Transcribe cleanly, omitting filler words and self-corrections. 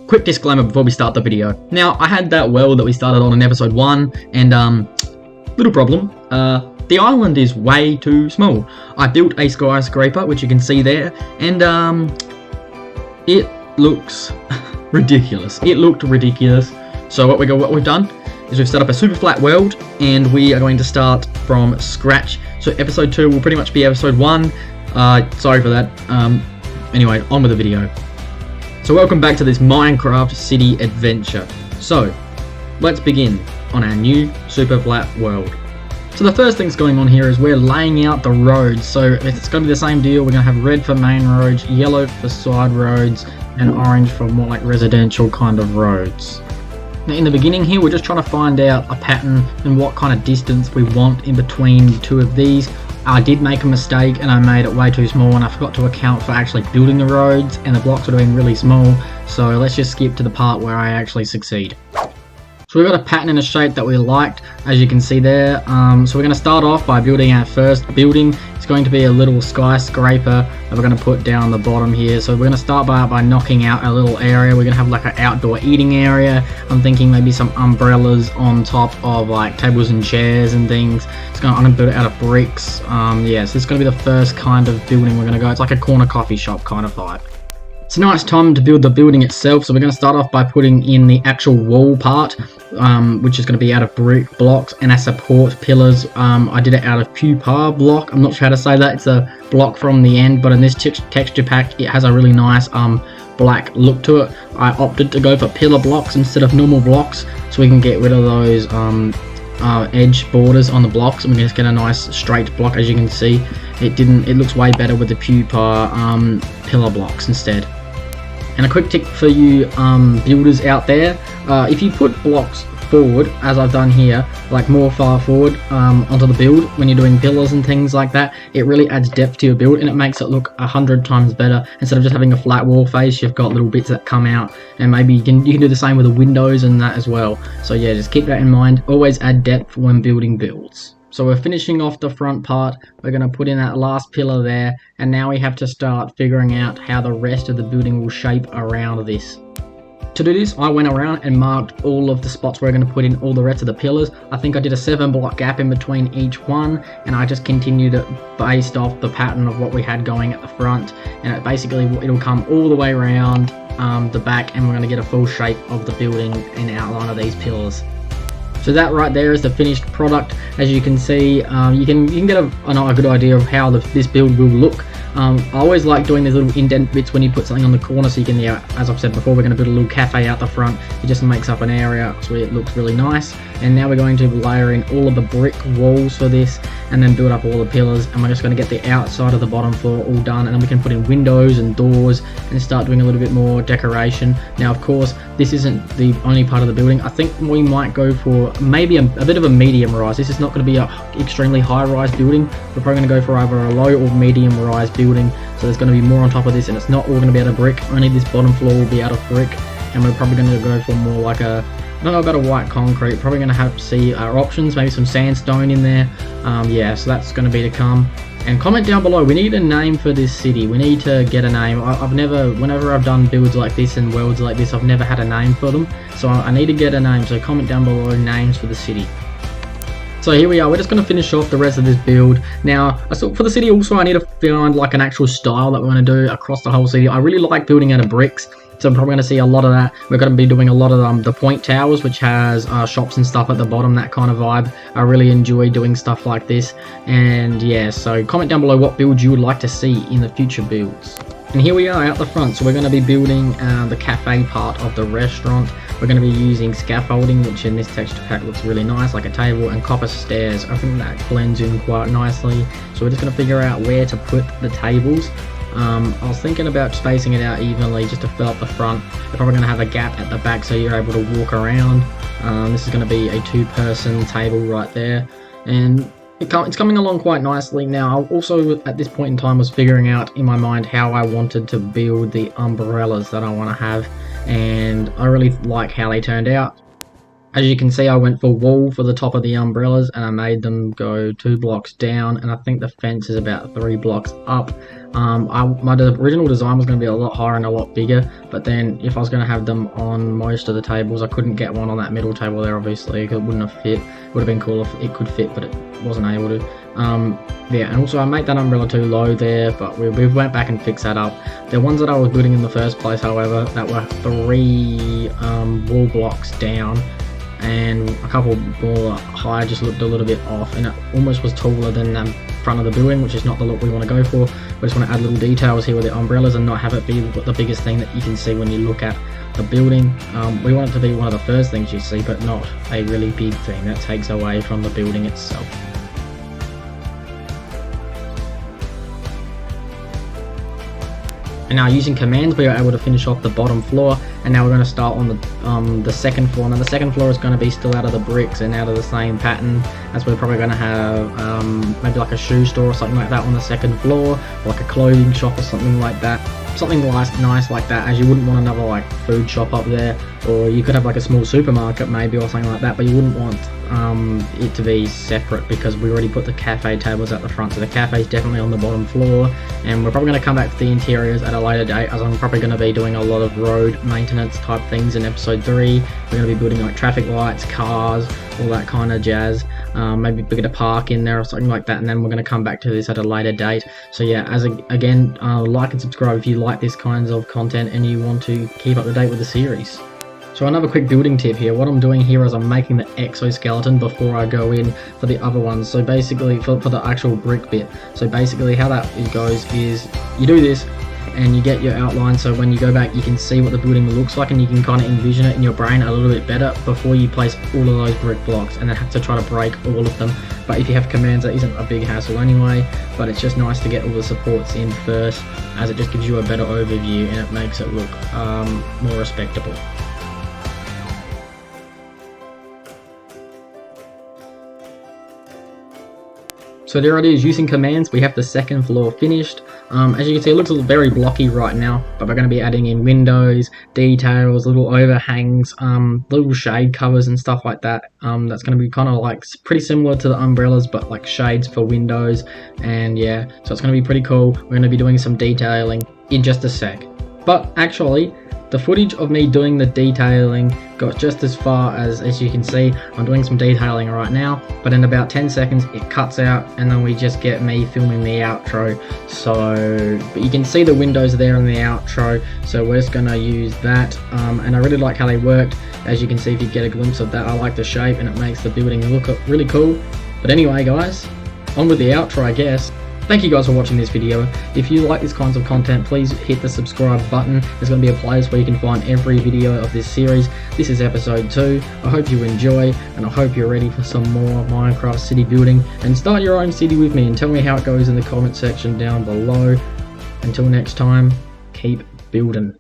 quick disclaimer before we start the video. Now, I had that well that we started on in episode 1, and little problem. The island is way too small. I built a skyscraper, which you can see there, and it looks ridiculous. It looked ridiculous. So what we've done is we've set up a super flat world, and we are going to start from scratch. So episode 2 will pretty much be episode 1. Sorry for that. Anyway, on with the video. So welcome back to this Minecraft city adventure. So let's begin on our new super flat world. So the first thing's going on here is we're laying out the roads. So it's going to be the same deal. We're going to have red for main roads, yellow for side roads, and orange for more like residential kind of roads. Now in the beginning here, we're just trying to find out a pattern and what kind of distance we want in between the two of these. I did make a mistake and I made it way too small, and I forgot to account for actually building the roads, and the blocks would have been really small. So let's just skip to the part where I actually succeed. So we've got a pattern and a shape that we liked, as you can see there. So we're going to start off by building our first building. It's going to be a little skyscraper that we're going to put down the bottom here. So we're going to start by knocking out a little area. We're going to have like an outdoor eating area. I'm thinking maybe some umbrellas on top of like tables and chairs and things. I'm going to build it out of bricks. Yeah, so this is going to be the first kind of building we're going to go. It's like a corner coffee shop kind of vibe. So now it's time to build the building itself. So we're going to start off by putting in the actual wall part, which is going to be out of brick blocks, and our support pillars. I did it out of pupa block. I'm not sure how to say that. It's a block from the end, but in this texture pack, it has a really nice black look to it. I opted to go for pillar blocks instead of normal blocks, so we can get rid of those edge borders on the blocks, and we can just get a nice straight block. As you can see, it looks way better with the pupa pillar blocks instead. And a quick tip for you builders out there, if you put blocks forward, as I've done here, like more far forward onto the build when you're doing pillars and things like that, it really adds depth to your build, and it makes it look 100 times better. Instead of just having a flat wall face, you've got little bits that come out, and maybe you can do the same with the windows and that as well. So yeah, just keep that in mind. Always add depth when building builds. So we're finishing off the front part. We're going to put in that last pillar there, and now we have to start figuring out how the rest of the building will shape around this. To do this, I went around and marked all of the spots where we're going to put in all the rest of the pillars. I think I did a 7 block gap in between each one, and I just continued it based off the pattern of what we had going at the front, and it'll come all the way around the back, and we're going to get a full shape of the building and outline of these pillars. So that right there is the finished product. As you can see, you can get a good idea of how this build will look. I always like doing these little indent bits when you put something on the corner, so you can, as I've said before, we're going to build a little cafe out the front. It just makes up an area so it looks really nice. And now we're going to layer in all of the brick walls for this, and then build up all the pillars, and we're just going to get the outside of the bottom floor all done, and then we can put in windows and doors and start doing a little bit more decoration. Now of course, this isn't the only part of the building. I think we might go for maybe a bit of a medium rise. This is not going to be an extremely high rise building. We're probably going to go for either a low or medium rise building, so there's going to be more on top of this, and it's not all going to be out of brick. Only this bottom floor will be out of brick, and we're probably going to go for more like I don't know about a white concrete. Probably going to have to see our options, maybe some sandstone in there. Yeah, so that's going to be to come. And comment down below, we need a name for this city. We need to get a name. Whenever I've done builds like this and worlds like this, I've never had a name for them. So I need to get a name, so comment down below names for the city. So here we are, we're just going to finish off the rest of this build. Now, for the city also, I need to find like an actual style that we're going to do across the whole city. I really like building out of bricks, so I'm probably going to see a lot of that. We're going to be doing a lot of the point towers, which has shops and stuff at the bottom, that kind of vibe. I really enjoy doing stuff like this. And yeah, so comment down below what build you would like to see in the future builds. And here we are out the front, so we're going to be building the cafe part of the restaurant. We're going to be using scaffolding, which in this texture pack looks really nice, like a table, and copper stairs. I think that blends in quite nicely. So we're just going to figure out where to put the tables. I was thinking about spacing it out evenly just to fill up the front. We're probably going to have a gap at the back so you're able to walk around. This is going to be a 2-person table right there, and it's coming along quite nicely. Now, I also at this point in time was figuring out in my mind how I wanted to build the umbrellas that I want to have, and I really like how they turned out. As you can see, I went for wall for the top of the umbrellas, and I made them go 2 blocks down, and I think the fence is about 3 blocks up. My original design was going to be a lot higher and a lot bigger, but then if I was going to have them on most of the tables, I couldn't get one on that middle table there, obviously, because it wouldn't have fit. It would have been cool if it could fit, but it wasn't able to. Yeah, and also I made that umbrella too low there, but we went back and fixed that up. The ones that I was building in the first place, however, that were 3 wall blocks down, and a couple more higher, just looked a little bit off, and it almost was taller than the front of the building, which is not the look we want to go for. We just want to add little details here with the umbrellas and not have it be the biggest thing that you can see when you look at the building. We want it to be one of the first things you see, but not a really big thing that takes away from the building itself. And now using commands, we are able to finish off the bottom floor, and now we're going to start on the second floor. Now the second floor is going to be still out of the bricks and out of the same pattern, as we're probably going to have maybe like a shoe store or something like that on the second floor, or like a clothing shop or something like that. Something nice like that, as you wouldn't want another like food shop up there, or you could have like a small supermarket maybe or something like that, but you wouldn't want it to be separate, because we already put the cafe tables at the front. So the cafe is definitely on the bottom floor, and we're probably going to come back to the interiors at a later date, as I'm probably going to be doing a lot of road maintenance type things in episode 3. We're going to be building like traffic lights, cars, all that kind of jazz. Maybe we get a park in there or something like that, and then we're going to come back to this at a later date. So yeah, again, like and subscribe if you like this kinds of content and you want to keep up to date with the series. So another quick building tip here, what I'm doing here is I'm making the exoskeleton before I go in for the other ones. So basically for the actual brick bit. So basically how that goes is you do this and you get your outline, so when you go back you can see what the building looks like, and you can kind of envision it in your brain a little bit better before you place all of those brick blocks and then have to try to break all of them. But if you have commands, that isn't a big hassle anyway, but it's just nice to get all the supports in first, as it just gives you a better overview and it makes it look more respectable. So there it is, using commands, we have the second floor finished. As you can see, it looks very blocky right now, but we're going to be adding in windows, details, little overhangs, little shade covers and stuff like that. That's going to be kind of like pretty similar to the umbrellas, but like shades for windows, and yeah, so it's going to be pretty cool. We're going to be doing some detailing in just a sec. But actually, the footage of me doing the detailing got just as far as you can see. I'm doing some detailing right now, but in about 10 seconds it cuts out, and then we just get me filming the outro. So, but you can see the windows there in the outro, so we're just gonna use that. And I really like how they worked. As you can see, if you get a glimpse of that, I like the shape and it makes the building look really cool. But anyway guys, on with the outro I guess. Thank you guys for watching this video. If you like these kinds of content, please hit the subscribe button. There's going to be a place where you can find every video of this series. This is episode 2. I hope you enjoy, and I hope you're ready for some more Minecraft city building. And start your own city with me and tell me how it goes in the comment section down below. Until next time, keep building.